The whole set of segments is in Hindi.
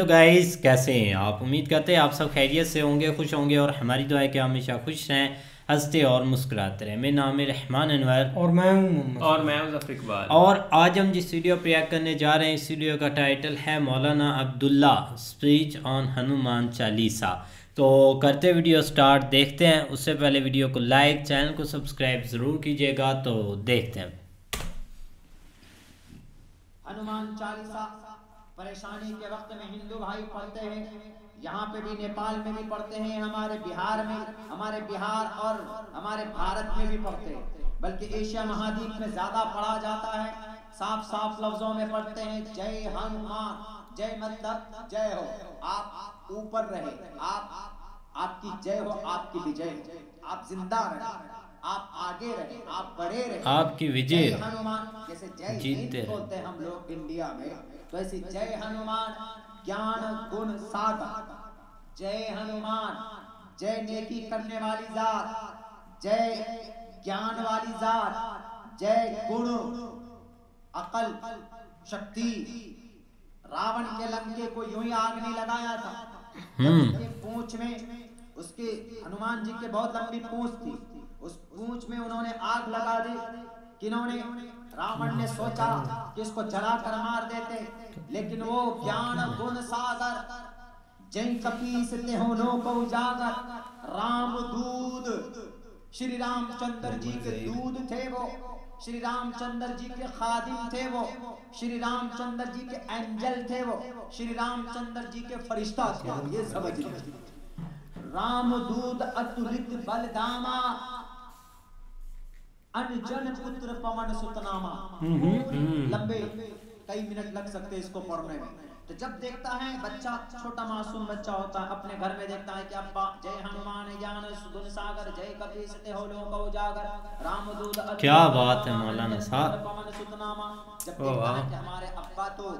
हेलो गाइस, कैसे हैं आप। उम्मीद करते हैं आप सब खैरियत से होंगे, खुश होंगे और हमारी दुआ है कि हमेशा खुश रहें, हंसते और मुस्कुराते रहें। मेरा नाम है रहमान अनवर और मैं हूं मोहम्मद और मैं हूं ज़फ़र इकबाल। और आज हम जिस वीडियो पर रिएक्ट करने जा रहे हैं, इस वीडियो का टाइटल है मौलाना अब्दुल्ला स्पीच ऑन हनुमान चालीसा। तो करते वीडियो स्टार्ट, देखते हैं। उससे पहले वीडियो को लाइक, चैनल को सब्सक्राइब ज़रूर कीजिएगा। तो देखते हैं। हनुमान चालीसा परेशानी के वक्त में हिंदू भाई पढ़ते हैं, यहाँ पे भी, नेपाल में भी पढ़ते हैं, हमारे बिहार में, हमारे बिहार और हमारे भारत में भी पढ़ते हैं, बल्कि एशिया महाद्वीप में ज्यादा पढ़ा जाता है। साफ साफ लफ्जों में पढ़ते हैं, जय हनुमान। जय मतलब जय हो, आप ऊपर रहे, आपकी जय हो, आपकी विजय, आप जिंदा रहे, आप आगे रहे, आप बड़े रहे, आपकी विजय हनुमान। जैसे जय हिंद बोलते हैं हम लोग इंडिया में, तो ऐसे जय हनुमान ज्ञान गुण सागर। जय हनुमान, जय नेकी करने वाली जात, जय ज्ञान वाली जात, जय गुण अकल शक्ति। रावण के लंके को यूं ही आग नहीं लगाया था, उसके पूंछ में, उसके हनुमान जी के बहुत लंबी पूंछ थी, उस पूंछ में उन्होंने आग लगा दी। किन्होंने? रावण ने सोचा कि इसको जलाकर मार देते, लेकिन वो ज्ञान गुण सागर, जय कपीस ते हो लोक उजागर, राम दूध, श्री रामचंद्र जी के दूध थे वो, श्री रामचंद्र जी के खादिम थे वो, श्री रामचंद्र जी के एंजल थे वो, श्री रामचंद्र जी के फरिश्ता थे। ये समझ राम दूत अतुलित बलदामा, अनजन पुत्र पवन सुतनामा। लंबे कई मिनट लग सकते इसको पढ़ने में। तो जब देखता है बच्चा, छोटा मासूम बच्चा होता है, अपने घर में देखता है कि अब्बा जय हनुमान ज्ञान गुण सागर, जय कपीस ते हो लोक उजागर, रामदूत। क्या बात है मौलाना साहब। पवन सुतनामा। जब देखता है कि हमारे अब्बा तो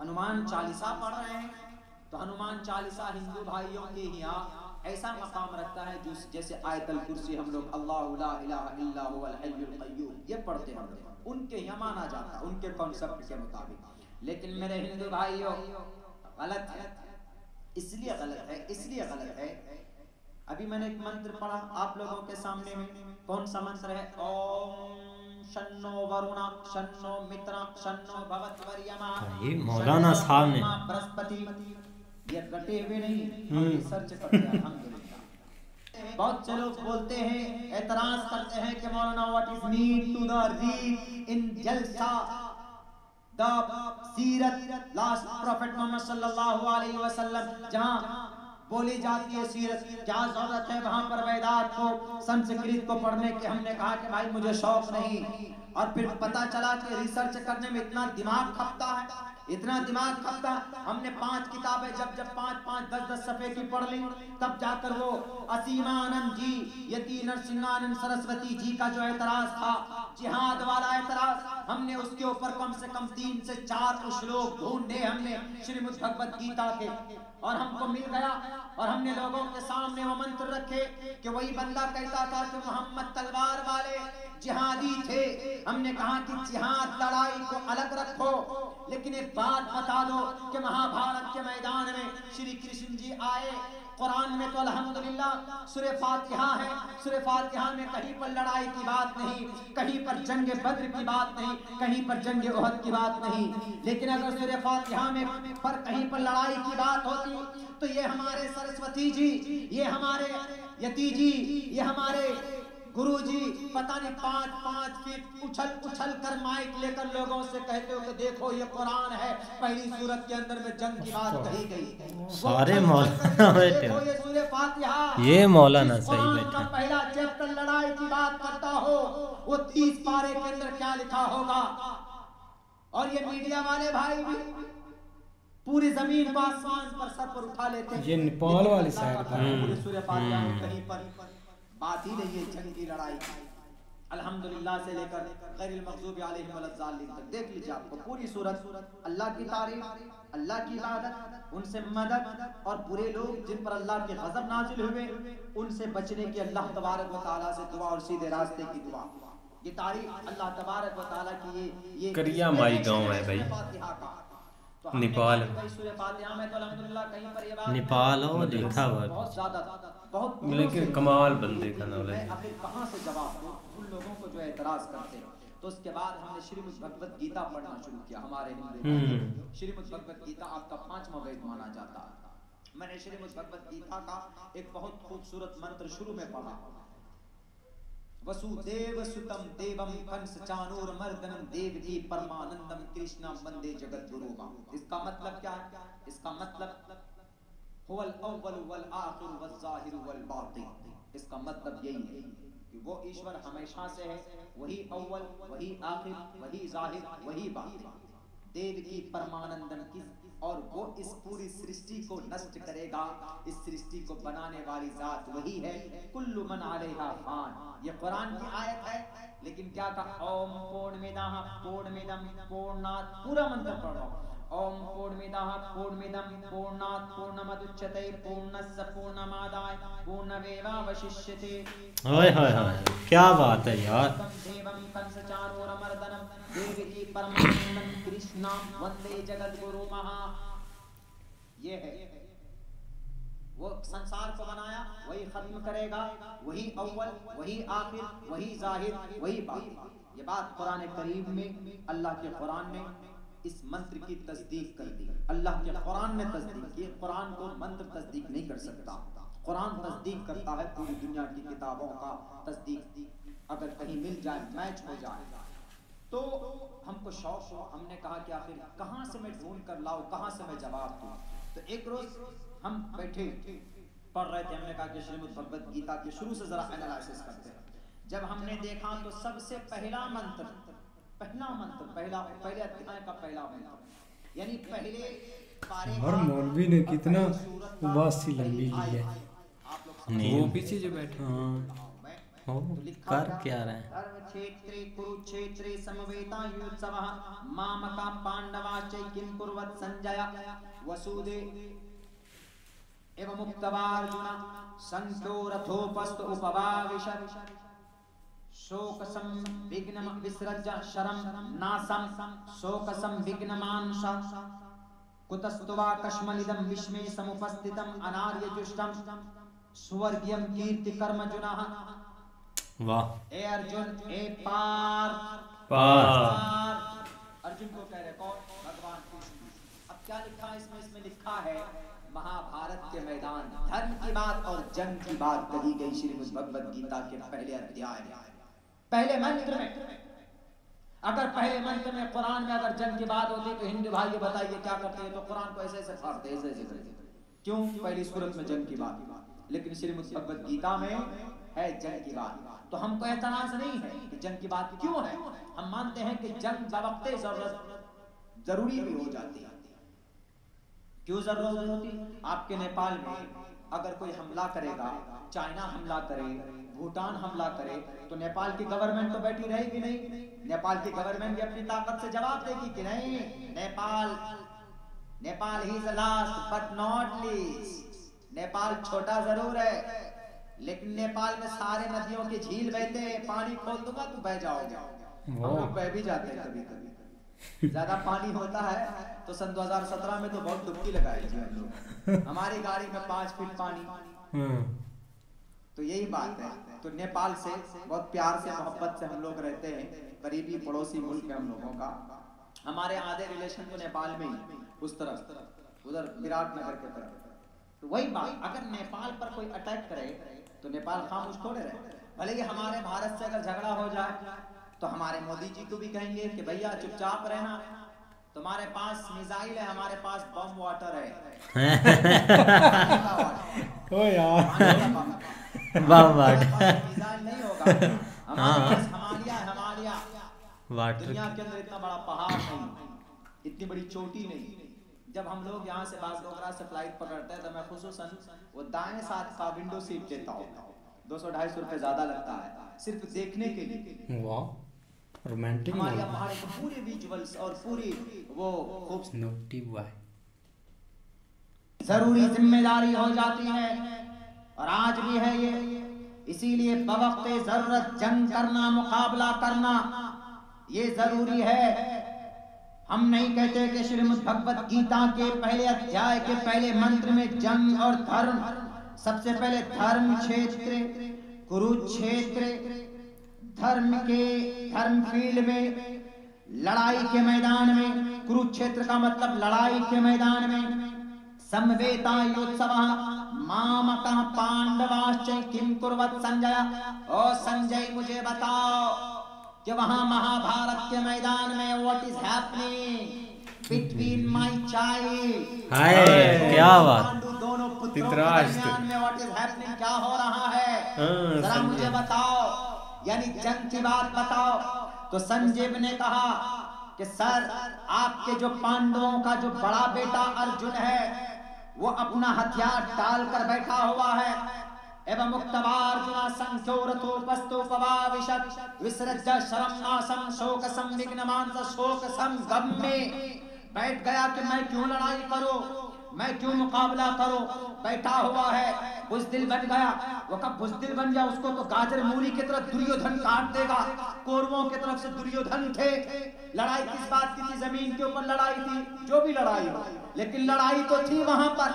हनुमान चालीसा पढ़ रहे हैं, तो हनुमान चालीसा हिंदू भाइयों के यहाँ ऐसा मकाम रखता है जैसे आयतल कुर्सी हम लोग अल्लाहु ला इलाहा इल्ला हुवल हय्युल क़य्यूम ये पढ़ते हैं हम लोग, उनके यहाँ माना जाता है, उनके कॉन्सेप्ट के मुताबिक। लेकिन मेरे हिंदू भाइयों, गलत है। इसलिए गलत है, इसलिए गलत है। अभी मैंने एक मंत्र पढ़ा आप लोगों के सामने में। कौन सा मंत्र है? ओम शन्नो वरुण शन्नो मित्र शन्नो भवत्वर्यमा। ये मौलाना साहब ने बृहस्पति, ये कटे हुए नहीं, रिसर्च करते हैं अल्हम्दुलिल्लाह। बहुत से लोग बोलते हैं, एतराज करते हैं कि मौलाना what is need to the read in जलसा द सीरत लास्ट प्रॉफिट मोहम्मद सल्लल्लाहु अलैहि वसल्लम, जहां बोली जाती है सीरत, क्या जरूरत है वहां पर वेदांत को, संस्कृत को पढ़ने की। हमने कहा कि भाई मुझे शौक नहीं, और फिर पता चला कि रिसर्च करने में इतना दिमाग खपता है, इतना दिमाग खपता। हमने 5 किताबें जब 5-5, 10-10 सफ़े की पढ़ ली, तब जाकर वो असीमानंद जी, यति नरसिंहानंद सरस्वती जी का जो एतराज था, जिहाद वाला एतराज, हमने उसके ऊपर कम से कम 3 से 4 श्लोक ढूंढे हमने श्रीमद् भगवत गीता के, और हमको मिल गया। और हमने लोगों के सामने वो मंत्र रखे कि वही बंदा कहता था कि मोहम्मद तलवार वाले जिहादी थे। हमने कहा कि जिहाद लड़ाई को अलग रखो, लेकिन एक बात बता दो कि महाभारत के मैदान में श्री कृष्ण जी आए। कुरान में तो अल्हम्दुलिल्लाह सूरह फातिहा है, सूरह फातिहा में कहीं पर लड़ाई की बात नहीं, कहीं पर जंग बद्र की बात नहीं, कहीं पर जंग उहद की बात नहीं। लेकिन अगर सूरह फातिहा में पर कहीं पर लड़ाई की बात होती, तो ये हमारे सरस्वती जी, ये हमारे यति जी, ये हमारे गुरु जी पता नहीं 5-5 फीट उछल कर माइक लेकर लोगों से कहते हो कि देखो ये कुरान है, पहली सूरत के अंदर में जंग की बात कही गई। सारे मौलाना बैठे, ये सूरह फातिहा, ये मौलाना सही बैठे। का पहला चैप्टर लड़ाई की बात करता हो, वो 30 पारे के अंदर क्या लिखा होगा। और ये मीडिया वाले भाई भी पूरी जमीन को आसमान पर सर पर उठा लेते हैं। ये नेपाल वाली साइड पूरी सूरह फातिहा में कहीं पर बात ही नहीं है जंग की लड़ाई की। अल्हम्दुलिल्लाह से लेकर गैरिल मग़ज़ूबि अलैहिम वलद्दालिन तक देख लीजिए, आपको पूरी सूरत अल्लाह की तारीफ, अल्लाह की इबादत, उनसे मदद, और बुरे लोग जिन पर अल्लाह के गज़ब नाजिल हुए उनसे बचने की अल्लाह तबारक व तआला से दुआ, और सीधे रास्ते की दुआ। ये तारीफ अल्लाह तबारक व तआला की, ये करिया माई गांव है भाई। तो हमने नेपाल कई सूरह फातिहा में तो अल्हम्दुलिल्लाह कहीं पर ये बात नेपाल हो लिखा हुआ है। बहुत ज्यादा बहुत लेकिन कमाल बंदे का मैं नॉलेज। आखिर कहाँ से जवाब दूं उन लोगों को जो एतराज करते हैं। तो उसके बाद हमने श्रीमद् भगवत गीता पढ़ना शुरू किया। हमारे हिंदू श्रीमद् भगवत गीता आपका 5वां वेद माना जाता है। मैंने श्रीमद् भगवत गीता का एक बहुत खूबसूरत मंत्र शुरू में पढ़ा, वसुदेव सुतम देवम कंस चाणूर मर्दनम देवकी परमानंदम कृष्णम वंदे जगत गुरुम। इसका मतलब क्या है? इसका मतलब हुवल अव्वल वल आखिर वल ज़ाहिर वल बातिन। इसका मतलब यही है कि वो ईश्वर हमेशा से है, वही अव्वल, वही आखिर, वही जाहिर, वही बातिन। देव की परमानंदन किस, और वो इस पूरी सृष्टि को नष्ट करेगा। इस सृष्टि को बनाने वाली जात वही है। कुल्लु मन अलैहा फान, ये कुरान की आयत है। लेकिन क्या कहा? ओम पूर्णमिदः पूर्णमिदं पूर्णात्, पूरा मंत्र पढ़ो। ओम पूर्णमिदः पूर्णमिदं पूर्णात् पूर्णमुदच्यते पूर्णस्य पूर्णमादाय पूर्णमेवावशिष्यते। ओए होए होए, क्या बात है यार। देवं कंसचाणूरमर्दनं देवकी परमानंदं कृष्णं वंदे जगद्गुरु महा। ये है वो संसार को बनाया, वही खत्म करेगा, वही अव्वल, वही आखिर, वही जाहिर, वही बातिन। ये बात कुरान करीम में अल्लाह के कुरान ने इस मंत्र की तस्दीक कर दी। अल्लाह के कुरान ने तस्दीक की। कुरान को मंत्र तस्दीक नहीं कर सकता, कुरान तस्दीक करता है। पूरी दुनिया की किताबों का तस्दीक अगर कहीं मिल जाए, मैच हो जाए, तो हमको शौक हो। हमने कहा कि आखिर कहाँ से मैं ढूंढ कर लाऊं, कहाँ से मैं जवाब दूं। तो एक रोज हम बैठे पढ़ रहे थे, हमने कहा कि श्रीमद् भगवत गीता के शुरू से जरा एनालिसिस करते हैं। जब हमने देखा तो सबसे पहला मंत्र, पहले अध्याय का पहला मंत्र, यानी पहले पारे और मौलवी ने कितना उबासी लंबी ली है। आप लोग नहीं। वो पीछे जो बैठे हाँ, हो कर क्या रहे हैं? धर्मक्षेत्रे कुरुक्षेत्रे समवेतायुत्सवः मामका पांडवा च किं कुर्वत् संजय वसुदेव एवं उक्तवार्जुन संतो रथोपस्थ उपवाविशत् शोक संविघ्नं विसृज्य शरं नासं शोक संविघ्नमांस कुतस्तुवा कश्मलिदं विस्मे समुपस्थितं अनार्यजुष्टं स्वर्गीयं कीर्ति कर्मजुनः। वाह। ए अर्जुन, ए पार अर्जुन को कह रहे कौन? भगवान कृष्ण। अब क्या लिखा है इसमें? इसमें लिखा है महाभारत के मैदान, धर्म की बात और जंग की बात कही गई श्रीमद् भगवत गीता के पहले अध्याय में, पहले मंत्र में। अगर पहले मंत्र में कुरान में अगर जंग की बात होती तो हिंदू भाई ये बताइए क्या करते हैं? तो कुरान को ऐसे ऐसे फाड़ते, ऐसे ऐसे करते। क्यों? पहली सूरत में जंग की बात, लेकिन श्रीमद् भगवत गीता में है जंग की बात। तो हमको एतराज नहीं है कि जंग की बात क्यों है। हम मानते हैं कि जंग बवक्ते जरूरत जरूरी भी हो जाती है। क्यों जरूरत होती? आपके नेपाल में अगर कोई हमला करेगा, चाइना हमला करे, भूटान हमला करे, तो नेपाल की गवर्नमेंट तो बैठी रहेगी नहीं। नेपाल की गवर्नमेंट भी अपनी ताकत से जवाब देगी कि नहीं, Nepal he is last but not least. Nepal छोटा जरूर है, लेकिन नेपाल में सारे नदियों के झील बहते हैं। पानी खोल दूंगा तो बह जाओगे। हम लोग बह भी जाते हैं कभी कभी। ज्यादा पानी होता है तो सन 2017 में तो बहुत डुबकी लगाई थी हम लोग। हमारी गाड़ी में 5 फीट पानी। तो यही बात है। तो नेपाल से बहुत प्यार से मोहब्बत से हम लोग रहते हैं, करीबी पड़ोसी मुल्क है हम लोगों का। हमारे आधे रिलेशन तो नेपाल में ही, उस तरफ उधर विराटनगर के तरफ। तो वही बात, अगर नेपाल पर कोई अटैक करे तो नेपाल खामोश थोड़े रहे। भले ही हमारे भारत से अगर झगड़ा हो जाए तो हमारे मोदी जी को भी कहेंगे कि भैया चुपचाप रहना, तुम्हारे पास मिसाइल है, हमारे पास बम वाटर है। ओ यार बम वाटर मिसाइल नहीं होगा, हमारे पास हिमालय वाटर। दुनिया के अंदर इतना बड़ा पहाड़ नहीं, इतनी बड़ी चोटी नहीं। जब हम लोग यहाँ से बागडोगरा से फ्लाइट पकड़ते हैं तो मैं खुसूसन वो दाएं साथ का विंडो सीट लेता हूँ। 200-250 रुपए ज्यादा लगता है सिर्फ देखने के लिए। वाह रोमांटिक। हमारे यहाँ पहाड़ के पूरे विजुअल्स और पूरी वो खूबसूरती नोटी वाह जरूरी जिम्मेदारी हो जाती है, और आज भी है ये। इसीलिए बवक्ते जरूरत जंग करना, मुकाबला करना ये जरूरी है। हम नहीं कहते कि श्रीमद् भगवत गीता के पहले अध्याय के पहले मंत्र में जंग और धर्म, सबसे पहले धर्म क्षेत्र कुरुक्षेत्र, धर्म फील्ड में, लड़ाई के मैदान में, कुरुक्षेत्र का मतलब लड़ाई के मैदान में, समवेतायोत्सवः मामकः पांडवाश्च किं कुर्वत् संजय। ओ संजय मुझे बताओ कि वहां महाभारत के मैदान में what is happening between my child, हाय क्या बात, पांडु दोनों पुत्रों के दरमियान में व्हाट इज हैपनिंग, क्या हो रहा है जरा मुझे बताओ, यानी जंग की बात बताओ। तो संजीव ने कहा कि सर आपके जो पांडवों का जो बड़ा बेटा अर्जुन है वो अपना हथियार डालकर बैठा हुआ है, एवं मुक्तवार्जुन संख्योरथोपस्तोपवाविशत् विसृज्य शरमनासं शोक संविघ्नमांस शोक संगम में बैठ गया कि मैं क्यों लड़ाई करूं, मैं क्यों मुकाबला करूं, बैठा हुआ है, बुजदिल बन गया। वो कब बुजदिल बन गया, उसको तो गाजर मूली की तरफ दुर्योधन काट देगा। कौरवों की तरफ से दुर्योधन थे, लड़ाई किस बात की थी, जमीन के ऊपर लड़ाई थी, जो भी लड़ाई हो, लेकिन लड़ाई तो थी वहां पर।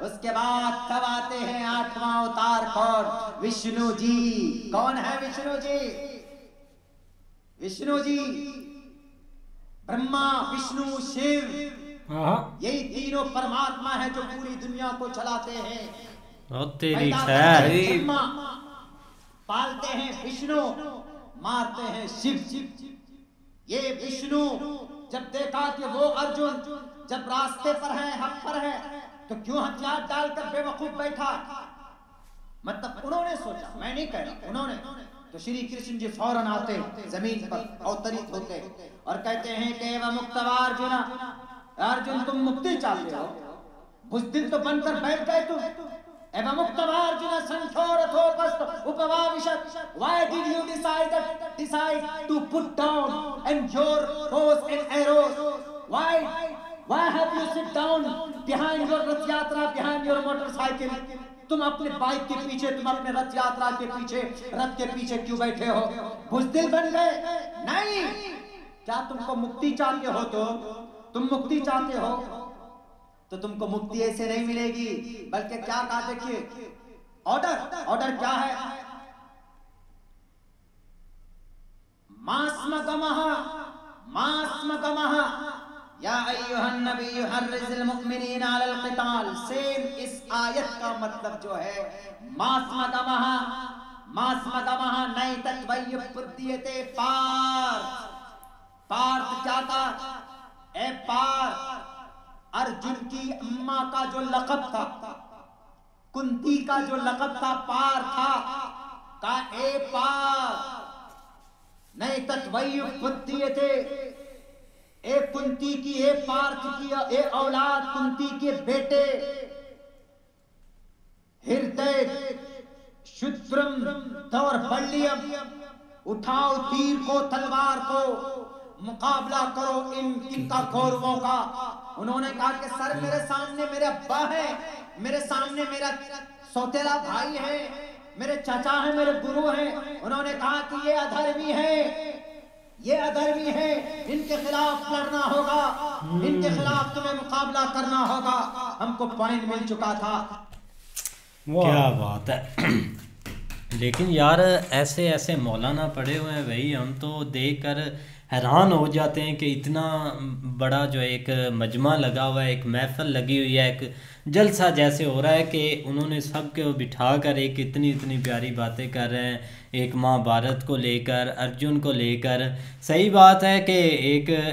उसके बाद तब आते हैं 8वां अवतार कौन, विष्णु जी। कौन है विष्णु जी? विष्णु जी ब्रह्मा विष्णु शिव, यही तीनों परमात्मा है जो पूरी दुनिया को चलाते हैं। तेरी ब्रह्मा पालते हैं विष्णु, मारते हैं शिव। ये विष्णु जब देखा कि वो अर्जुन जब रास्ते पर है, हक पर है, तो क्यों हथियार डालकर बेवकूफ बैठा, मतलब उन्होंने सोचा, मैं नहीं कह रहा, उन्होंने। तो श्री कृष्ण जी फौरन आते, जमीन पर अवतरित होते और कहते हैं कि एवं मुक्तवार्जुन, अर्जुन तुम मुक्ति चाहते हो, बुजदिल तो बनकर बैठ गए तुम। एवं मुक्तवार्जुन संख्योरथोपस्थ उपवाविशत्, why did you decide to put down and your bows and arrows? Why have you sit down behind your रथ यात्रा, behind your motorcycle? तुम अपने बाइक के पीछे, तुम अपने रथ यात्रा के पीछे, रथ के पीछे क्यों बैठे हो? बुजदिल बन गए? नहीं। क्या तुमको मुक्ति चाहते हो? तो तुम मुक्ति चाहते हो तो तुमको मुक्ति ऐसे नहीं मिलेगी, बल्कि क्या कहा, देखिए ऑर्डर क्या है, मास्मगमः या अय्युहन नबी हर्रिज़िल मुमिनीना अलल क़िताल। सेम इस आयत का मतलब जो है मास्मगमः नैतद्वयुपद्यते पार्थ क्या था, ए पार्थ, अर्जुन की अम्मा का जो लक़ब था, कुंती का जो लक़ब था पार था, का ए पार नैतद्वयुपद्यते, ए कुंती की, ए पार्थ की, ए औलाद कुंती के बेटे, हृदय शुद्रम दौर्बल्यम, उठाओ तीर को, तलवार को, मुकाबला करो इनका कौरवों का। उन्होंने कहा कि सर मेरे सामने मेरे अब्बा है, मेरे सामने मेरा सौतेला भाई है, मेरे चाचा है, मेरे गुरु हैं। उन्होंने कहा कि ये अधर्मी है, ये अधर्मी है, इनके खिलाफ लड़ना होगा, इनके खिलाफ तुम्हें मुकाबला करना होगा। हमको पॉइंट मिल चुका था। क्या बात है। लेकिन यार ऐसे ऐसे मौलाना पड़े हुए हैं भाई, हम तो देखकर हैरान हो जाते हैं कि इतना बड़ा जो एक मजमा लगा हुआ है, एक महफिल लगी हुई है, एक जलसा जैसे हो रहा है कि उन्होंने सबको बिठा कर एक इतनी प्यारी बातें कर रहे हैं, एक महाभारत को लेकर, अर्जुन को लेकर। सही बात है कि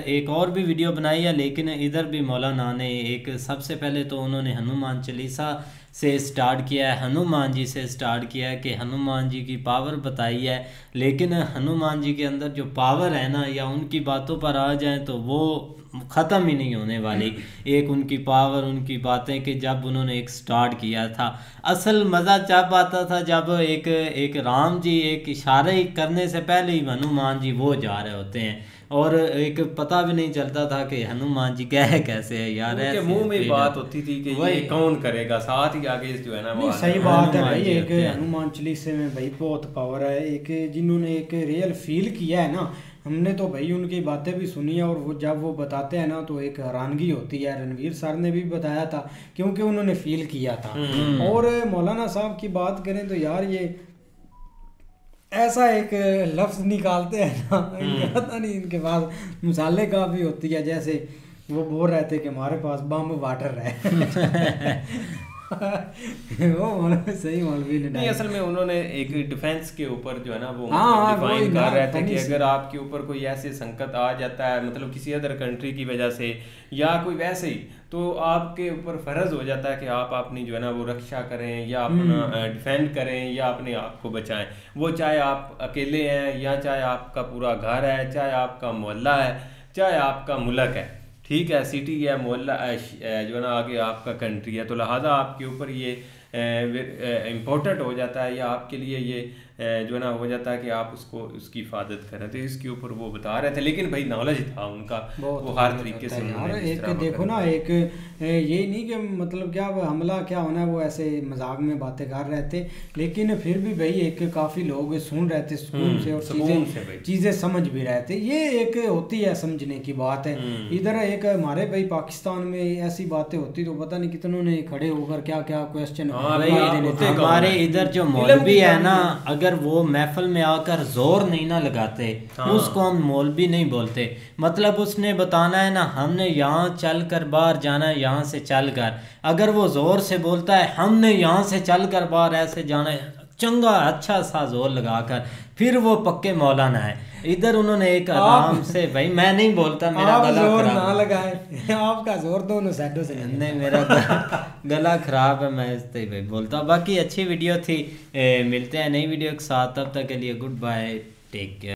एक और भी वीडियो बनाई है, लेकिन इधर भी मौलाना ने एक सबसे पहले तो उन्होंने हनुमान चालीसा से स्टार्ट किया है, हनुमान जी से स्टार्ट किया है कि हनुमान जी की पावर बताई है। लेकिन हनुमान जी के अंदर जो पावर है ना, या उनकी बातों पर आ जाए तो वो ख़त्म ही नहीं होने वाली। एक उनकी पावर, उनकी बातें कि जब उन्होंने एक स्टार्ट किया था, असल मज़ा जब आता था जब एक राम जी एक इशारे करने से पहले ही हनुमान जी वो जा रहे होते हैं, और एक पता भी नहीं चलता था कि हनुमान जी क्या है, कैसे है यार। उनके मुंह में बात होती थी कि ये कौन करेगा, साथ ही आगे जो है ना वो सही बात है भाई। एक हनुमान चालीसे में भाई बहुत पावर है, एक जिन्होंने एक रियल फील किया है ना हमने तो भाई उनकी बातें भी सुनी है, और वो जब वो बताते हैं ना तो एक हैरानगी होती है। रणवीर सर ने भी बताया था क्योंकि उन्होंने फील किया था। और मौलाना साहब की बात करें तो यार ये ऐसा एक लफ्ज़ निकालते हैं ना, पता नहीं इनके पास मिसालें काफ़ी होती है। जैसे वो बोल रहे थे कि हमारे पास बम वाटर है वो सही मौलवी ने नहीं, असल में उन्होंने एक डिफेंस के ऊपर जो है ना वो डिफाइन कर रहे थे कि अगर आपके ऊपर कोई ऐसे संकट आ जाता है, मतलब किसी अदर कंट्री की वजह से या कोई वैसे ही, तो आपके ऊपर फर्ज हो जाता है कि आप अपनी जो है ना वो रक्षा करें या अपना डिफेंड करें या अपने आप को बचाएं। वो चाहे आप अकेले हैं या चाहे आपका पूरा घर है, चाहे आपका मोहल्ला है, चाहे आपका मुल्क है, ठीक है, सिटी है, मोहल्ला जो है ना आगे आपका कंट्री है, तो लिहाजा आपके ऊपर ये इम्पोर्टेंट हो जाता है या आपके लिए ये जो है ना हो जाता है कि आप उसकी हिफाजत करें। तो इसके ऊपर वो बता रहे थे, लेकिन भाई नॉलेज था उनका, वो हर तरीके से यार एक देखो ना, एक यही नहीं कि मतलब क्या हमला क्या होना है, वो ऐसे मजाक में बातें कर रहे थे, लेकिन फिर भी भाई एक काफ़ी लोग सुन रहे थे सुकून से और चीज़ें समझ भी रहे थे। ये एक होती है समझने की बात है। इधर एक हमारे भाई पाकिस्तान में ऐसी बातें होती तो पता नहीं कितनों ने खड़े होकर क्या क्या क्वेश्चन। हमारे इधर जो मौलवी है ना, अगर वो महफिल में आकर जोर नहीं ना लगाते, उसको हम मौलवी नहीं बोलते। मतलब उसने बताना है ना, हमने यहाँ चल कर बाहर जाना है, यहाँ से चल कर। अगर वो जोर से बोलता है हमने यहाँ से चल कर बाहर ऐसे जाना है, चंगा अच्छा सा जोर लगाकर, फिर वो पक्के मौलाना है। इधर उन्होंने एक आराम से, भाई मैं नहीं बोलता, मेरा गला जोर ना लगाए, आपका जोर दोनों साइडों से नहीं, मेरा गला खराब है, मैं इससे भाई बोलता। बाकी अच्छी वीडियो थी, मिलते हैं नई वीडियो के साथ, तब तक के लिए गुड बाय, टेक केयर।